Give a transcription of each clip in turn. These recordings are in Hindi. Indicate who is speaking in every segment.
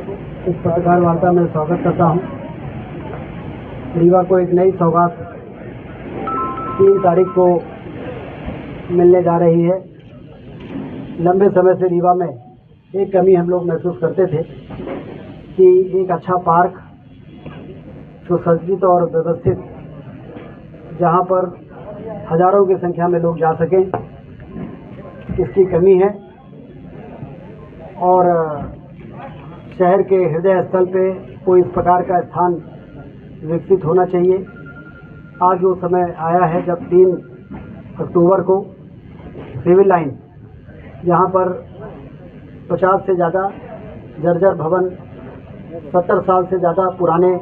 Speaker 1: इस पत्रकार वार्ता में स्वागत करता हूं। रीवा को एक नई सौगात 3 तारीख को मिलने जा रही है। लंबे समय से रीवा में एक कमी हम लोग महसूस करते थे कि एक अच्छा पार्क सुसज्जित और व्यवस्थित, जहां पर हजारों की संख्या में लोग जा सकें, इसकी कमी है। और शहर के हृदय स्थल पे कोई इस प्रकार का स्थान विकसित होना चाहिए। आज वो समय आया है जब 3 अक्टूबर को सिविल लाइन, जहाँ पर 50 से ज़्यादा जर्जर भवन 70 साल से ज़्यादा पुराने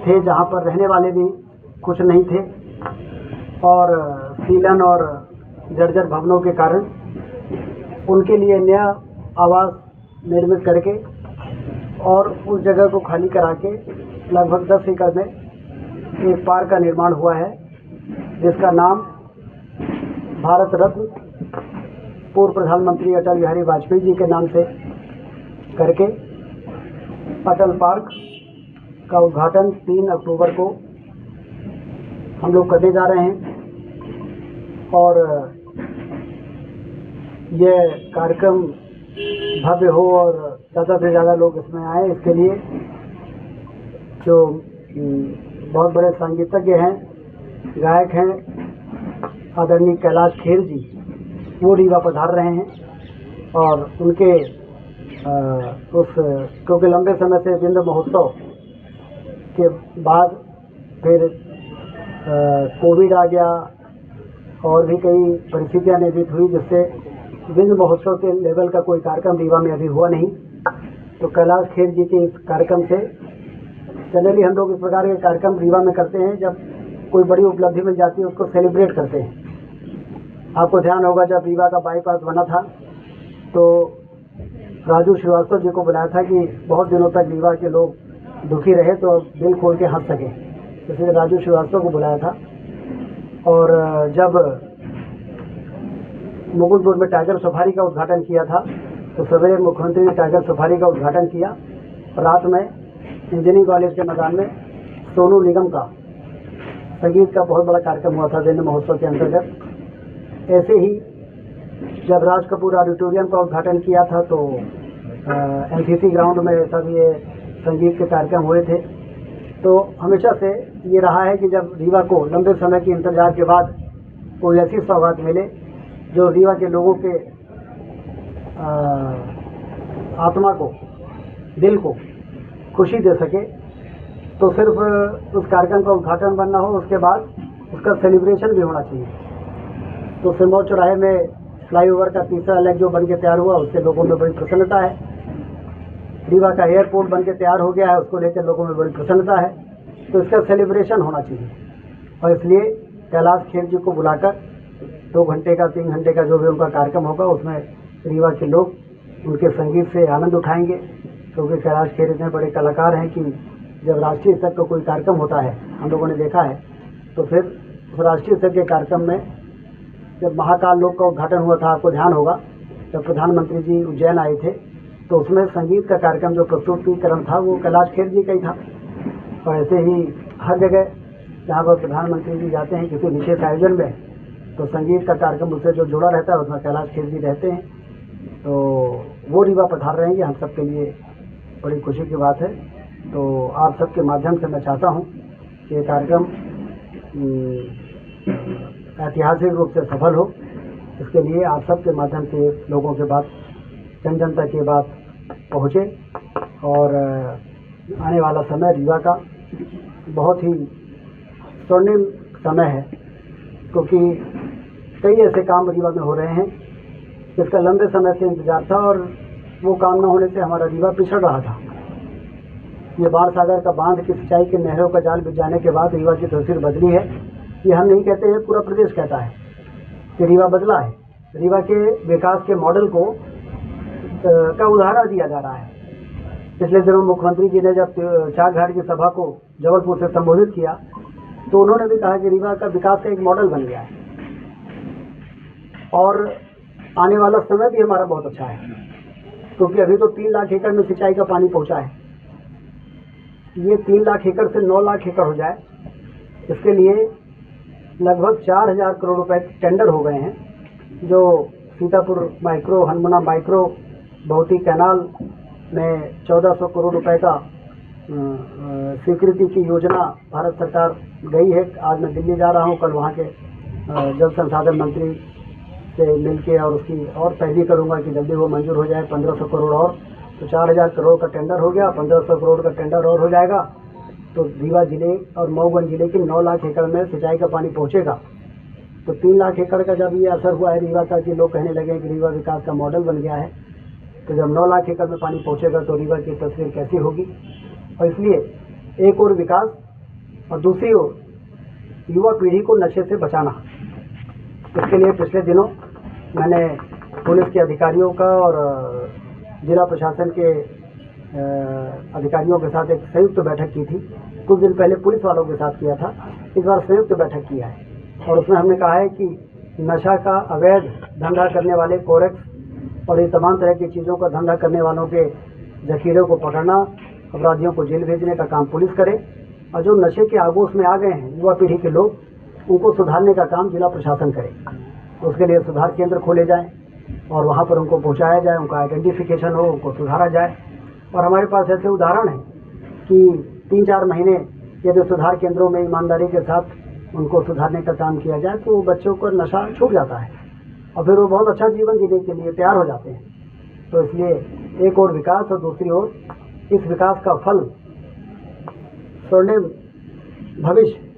Speaker 1: थे, जहाँ पर रहने वाले भी कुछ नहीं थे, और सीलन और जर्जर भवनों के कारण उनके लिए नया आवास निर्मित करके और उस जगह को खाली करा के लगभग 10 एकड़ में एक पार्क का निर्माण हुआ है, जिसका नाम भारत रत्न पूर्व प्रधानमंत्री अटल बिहारी वाजपेयी जी के नाम से करके अटल पार्क का उद्घाटन 3 अक्टूबर को हम लोग करने जा रहे हैं। और यह कार्यक्रम भव्य हो और ज़्यादा से ज़्यादा लोग इसमें आए, इसके लिए जो बहुत बड़े संगीतज्ञ हैं, गायक हैं, आदरणीय कैलाश खेर जी, वो रीवा पधार रहे हैं। और उनके क्योंकि लंबे समय से बिंद महोत्सव के बाद फिर कोविड आ गया और भी कई परिस्थितियां निर्मित हुई, जिससे बिंद महोत्सव के लेवल का कोई कार्यक्रम रीवा में अभी हुआ नहीं। तो कैलाश खेर जी के इस कार्यक्रम से, जनरली हम लोग इस प्रकार के कार्यक्रम रीवा में करते हैं, जब कोई बड़ी उपलब्धि मिल जाती है उसको सेलिब्रेट करते हैं। आपको ध्यान होगा जब रीवा का बाईपास बना था तो राजू श्रीवास्तव जी को बुलाया था कि बहुत दिनों तक रीवा के लोग दुखी रहे तो दिल खोल के हंस सके, इसलिए राजू श्रीवास्तव को बुलाया था। और जब मुकुंदपुर में टाइगर सफारी का उद्घाटन किया था तो सवेरे मुख्यमंत्री ने टाइगर सफारी का उद्घाटन किया, रात में इंजीनियरिंग कॉलेज के मैदान में सोनू निगम का संगीत का बहुत बड़ा कार्यक्रम हुआ था बिंद महोत्सव के अंतर्गत। ऐसे ही जब राज कपूर ऑडिटोरियम का उद्घाटन किया था तो एनसीसी ग्राउंड में सब ये संगीत के कार्यक्रम हुए थे। तो हमेशा से ये रहा है कि जब रीवा को लंबे समय के इंतजार के बाद कोई ऐसी सौगात मिले जो रीवा के लोगों के आत्मा को, दिल को खुशी दे सके, तो सिर्फ उस कार्यक्रम का उद्घाटन बनना हो, उसके बाद उसका सेलिब्रेशन भी होना चाहिए। तो सिरमौर चौराहे में फ्लाईओवर का तीसरा लेग जो बन के तैयार हुआ, उससे लोगों में बड़ी प्रसन्नता है। रीवा का एयरपोर्ट बन के तैयार हो गया है, उसको लेकर लोगों में बड़ी प्रसन्नता है। तो इसका सेलिब्रेशन होना चाहिए, और इसलिए कैलाश खेर जी को बुलाकर 2 घंटे का 3 घंटे का जो भी उनका कार्यक्रम होगा, उसमें रीवा के लोग उनके संगीत से आनंद उठाएंगे। क्योंकि कैलाश खेर इतने बड़े कलाकार हैं कि जब राष्ट्रीय स्तर का कोई कार्यक्रम होता है, हम लोगों ने देखा है, तो फिर उस राष्ट्रीय स्तर के कार्यक्रम में जब महाकाल लोक का उद्घाटन हुआ था, आपको ध्यान होगा, जब प्रधानमंत्री जी उज्जैन आए थे, तो उसमें संगीत का कार्यक्रम जो प्रस्तुतिकरण था वो कैलाश खेर जी का ही था। और ऐसे ही हर जगह जहाँ पर प्रधानमंत्री जी जाते हैं किसी विशेष आयोजन में, तो संगीत का कार्यक्रम उससे जो जुड़ा रहता है उसमें कैलाश खेर जी रहते हैं। तो वो रीवा पधार रहे हैं, ये हम सब के लिए बड़ी खुशी की बात है। तो आप सबके माध्यम से मैं चाहता हूँ कि ये कार्यक्रम ऐतिहासिक रूप से सफल हो। इसके लिए आप सबके माध्यम से लोगों के बात, जन जन तक ये बात पहुँचे। और आने वाला समय रीवा का बहुत ही स्वर्णिम समय है, क्योंकि कई ऐसे काम रीवा में हो रहे हैं जिसका लंबे समय से इंतजार था, और वो काम न होने से हमारा रीवा पिछड़ रहा था। ये बाण सागर का बांध की सिंचाई के नहरों का जाल बिछ जाने के बाद रीवा की तस्वीर बदली है। ये हम नहीं कहते हैं, पूरा प्रदेश कहता है कि रीवा बदला है। रीवा के विकास के मॉडल को का उदाहरण दिया जा रहा है। पिछले दिनों मुख्यमंत्री जी ने जब चाक घाट की सभा को जबलपुर से संबोधित किया तो उन्होंने भी कहा कि रीवा का विकास का एक मॉडल बन गया है, और आने वाला समय भी हमारा बहुत अच्छा है। क्योंकि अभी तो 3 लाख एकड़ में सिंचाई का पानी पहुंचा है। ये 3 लाख एकड़ से 9 लाख एकड़ हो जाए, इसके लिए लगभग 4,000 करोड़ रुपए टेंडर हो गए हैं, जो सीतापुर माइक्रो, हनुमाना माइक्रो, बहुती कैनाल में 1400 करोड़ रुपए का स्वीकृति की योजना भारत सरकार गई है। आज मैं दिल्ली जा रहा हूं, कल वहां के जल संसाधन मंत्री से मिलके और उसकी और पैरवी करूंगा कि जल्दी वो मंजूर हो जाए। 1500 करोड़ और, तो 4,000 करोड़ का टेंडर हो गया, 1500 करोड़ का टेंडर और हो जाएगा, तो रीवा जिले और मऊगंज जिले की 9 लाख एकड़ में सिंचाई का पानी पहुंचेगा। तो 3 लाख एकड़ का जब ये असर हुआ है रीवा का कि लोग कहने लगे कि रीवा विकास का मॉडल बन गया है, तो जब 9 लाख एकड़ में पानी पहुंचेगा तो रीवा की तस्वीर कैसी होगी। और इसलिए एक और विकास और दूसरी ओर युवा पीढ़ी को नशे से बचाना। इसके लिए पिछले दिनों मैंने पुलिस के अधिकारियों का और जिला प्रशासन के अधिकारियों के साथ एक संयुक्त बैठक की थी। कुछ दिन पहले पुलिस वालों के साथ किया था, इस बार संयुक्त बैठक किया है और उसमें हमने कहा है कि नशा का अवैध धंधा करने वाले कोरेक्स और ये तमाम तरह की चीज़ों का धंधा करने वालों के जखीरों को पकड़ना, अपराधियों को जेल भेजने का काम पुलिस करे, और जो नशे के आगोश में आ गए हैं युवा पीढ़ी के लोग, उनको सुधारने का काम जिला प्रशासन करे। उसके लिए सुधार केंद्र खोले जाएं और वहाँ पर उनको पहुँचाया जाए, उनका आइडेंटिफिकेशन हो, उनको सुधारा जाए। और हमारे पास ऐसे उदाहरण हैं कि 3-4 महीने यदि सुधार केंद्रों में ईमानदारी के साथ उनको सुधारने का काम किया जाए तो बच्चों को नशा छूट जाता है और फिर वो बहुत अच्छा जीवन जीने के लिए तैयार हो जाते हैं। तो इसलिए एक और विकास और दूसरी ओर इस विकास का फल स्वर्णिम भविष्य